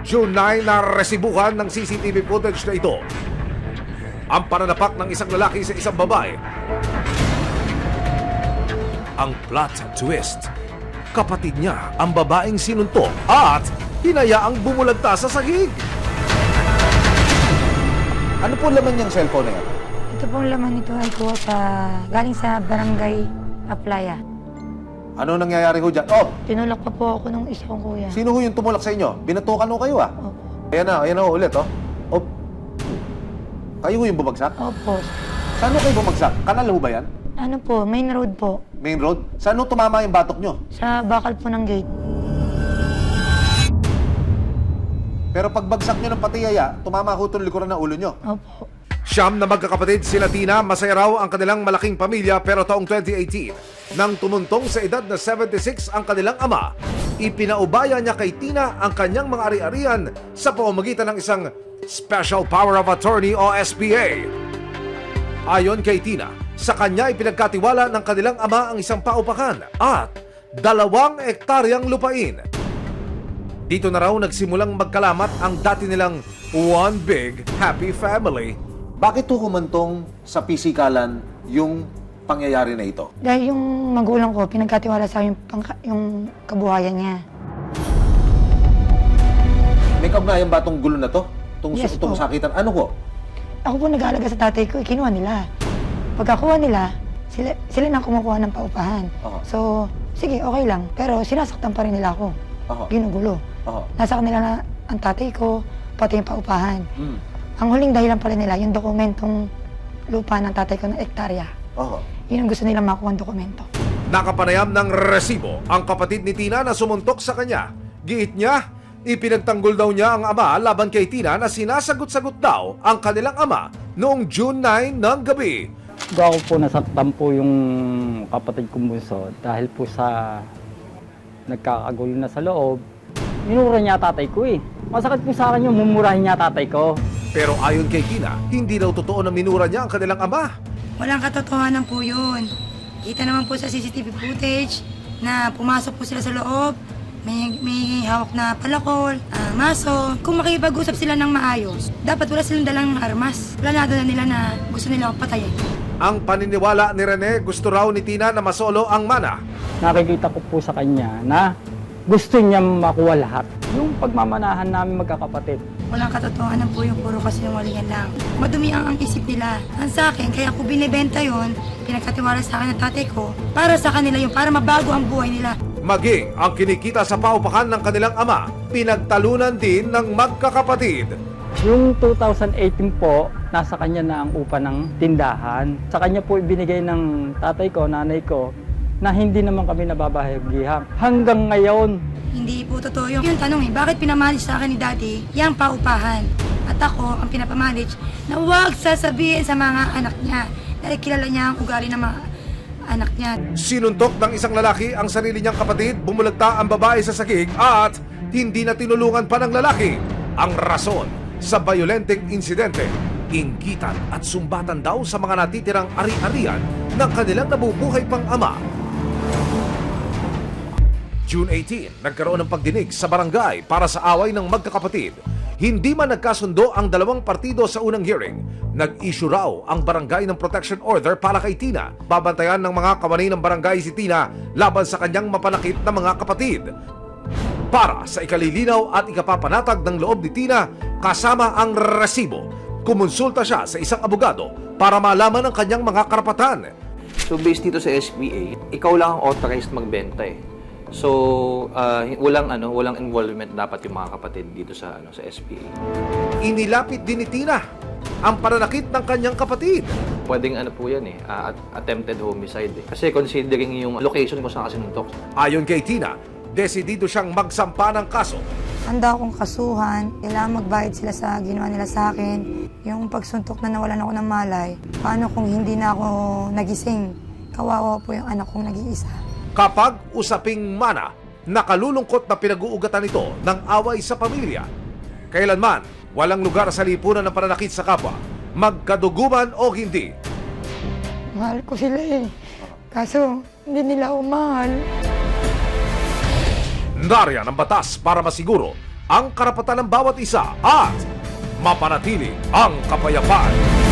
June 9 na resibuhan ng CCTV footage na ito ang pananapak ng isang lalaki sa isang babae. Ang plot twist, kapatid niya ang babaeng sinuntok at hinayaang bumulagta sa sahig. Ano po laman niyang cellphone na yan? Ito pong laman nito ay ko galing sa barangay Aplaya. Ano nangyayari ho dyan? Oh, Tinulak pa po ako ng isa kong kuya. sino ho yung tumulak sa inyo? Binatukan ho kayo ah. Opo. Ayan na ho ulit oh. Oh. Kayo ho yung bumagsak? Opo. Saan ho kayo bumagsak? Kanal ho ba yan? Ano po, main road po. Main road? Saan ho tumama yung batok nyo? Sa bakal po ng gate. Pero pagbagsak nyo ng patiyaya, tumama ho itong likuran ng ulo nyo. Opo. Siyam na magkakapatid sila Tina, masaya raw ang kanilang malaking pamilya pero taong 2018, nang tumuntong sa edad na 76 ang kanilang ama, ipinaubaya niya kay Tina ang kanyang mga ari-arian sa pamamagitan ng isang Special Power of Attorney o SPA. Ayon kay Tina, sa kanya ipinagkatiwala ng kanilang ama ang isang paupahan at 2 hektaryang lupain. Dito na raw nagsimulang magkalamat ang dati nilang one big happy family. Bakit ho humantong sa pisikalan yung pangyayari na ito? Dahil yung magulang ko, pinagkatiwala sa akin yung kabuhayan niya. May kaugnayan ba itong gulo na to? Yes Itong po. sakitan? Ano ho? Ako po nag-aalaga sa tatay ko, kinuha nila. Pagkakuha nila, sila nang kumukuha ng paupahan. Aha. So, sige, okay lang. Pero sinasaktan pa rin nila ako. Aha. Ginugulo. Aha. Nasa kanila na ang tatay ko, pati yung paupahan. Hmm. Ang huling dahilan pala nila, yung dokumentong lupa ng tatay ko na ektarya. Aha. Yun ang gusto nilang makuha ang dokumento. Nakapanayam ng resibo ang kapatid ni Tina na sumuntok sa kanya. Giit niya, ipinagtanggol daw niya ang ama laban kay Tina na sinasagot-sagot daw ang kanilang ama noong June 9 ng gabi. Ako po nasaktan po yung kapatid kong bunso dahil po sa nagkakagulo na sa loob. Minura niya tatay ko eh. Masakit po sa akin yung mumurahin niya tatay ko. Pero ayon kay Tina, hindi daw totoo na minura niya ang kanilang ama. Walang katotohanan po yun. Kita naman po sa CCTV footage na pumasok po sila sa loob, may hawak na palakol, maso. Kung makipag-usap sila ng maayos, dapat wala silang dalang armas. Planado na nila na gusto nila akong patayin. Ang paniniwala ni Rene, gusto raw ni Tina na masolo ang mana. Nakikita ko po sa kanya na gusto niya makuha lahat. Yung pagmamanahan namin magkakapatid. Walang katotohanan po yung puro kasinungalingan lang. Madumi ang isip nila. Ang sa akin, kaya ako binibenta yon, pinagkatiwala sa akin ng tatay ko, para sa kanila yun, para mabago ang buhay nila. Maging ang kinikita sa paupakan ng kanilang ama, pinagtalunan din ng magkakapatid. Yung 2018 po, nasa kanya na ang upa ng tindahan. Sa kanya po ibinigay ng tatay ko, nanay ko, na hindi naman kami nababahagihan. Hanggang ngayon, Hindi po totoo yun. Yung tanong bakit pinamanage sa akin ni Daddy yung paupahan? At ako ang pinapamanage na huwag sasabihin sa mga anak niya dahil kilala niya ang ugali ng mga anak niya. Sinuntok ng isang lalaki ang sarili niyang kapatid, bumulagta ang babae sa sagig at hindi na tinulungan pa ng lalaki. Ang rason sa violenteng insidente, inggitan at sumbatan daw sa mga natitirang ari-arian ng kanilang nabubuhay pang ama. June 18, nagkaroon ng pagdinig sa barangay para sa away ng magkakapatid. Hindi man nagkasundo ang dalawang partido sa unang hearing, nag-issue raw ang barangay ng protection order para kay Tina. Babantayan ng mga kawani ng barangay si Tina laban sa kanyang mapanakit na mga kapatid. Para sa ikalilinaw at ikapapanatag ng loob ni Tina kasama ang resibo, kumonsulta siya sa isang abogado para malaman ang kanyang mga karapatan. So based dito sa SPA, ikaw lang ang authorized magbenta eh. So walang involvement dapat yung mga kapatid dito sa sa SPA. Inilapit din ni Tina ang pananakit ng kanyang kapatid. Pwedeng po yan eh, attempted homicide eh. Kasi considering yung location kung saan kasi nuntok. Ayon kay Tina, desidido siyang magsampa ng kaso. Handa akong kasuhan, kailangan magbayad sila sa ginawa nila sa akin. Yung pagsuntok na nawalan ako ng malay, paano kung hindi na ako nagising? Kawawa po yung anak kong nag-iisa. Kapag usaping mana, nakalulungkot na pinag-uugatan ito ng away sa pamilya. Kailanman, walang lugar sa lipunan ng pananakit sa kapwa, magkaduguman o hindi. Mahal ko sila eh. Kaso, hindi nila ako mahal. Nariyan ang batas para masiguro ang karapatan ng bawat isa at mapanatili ang kapayapaan.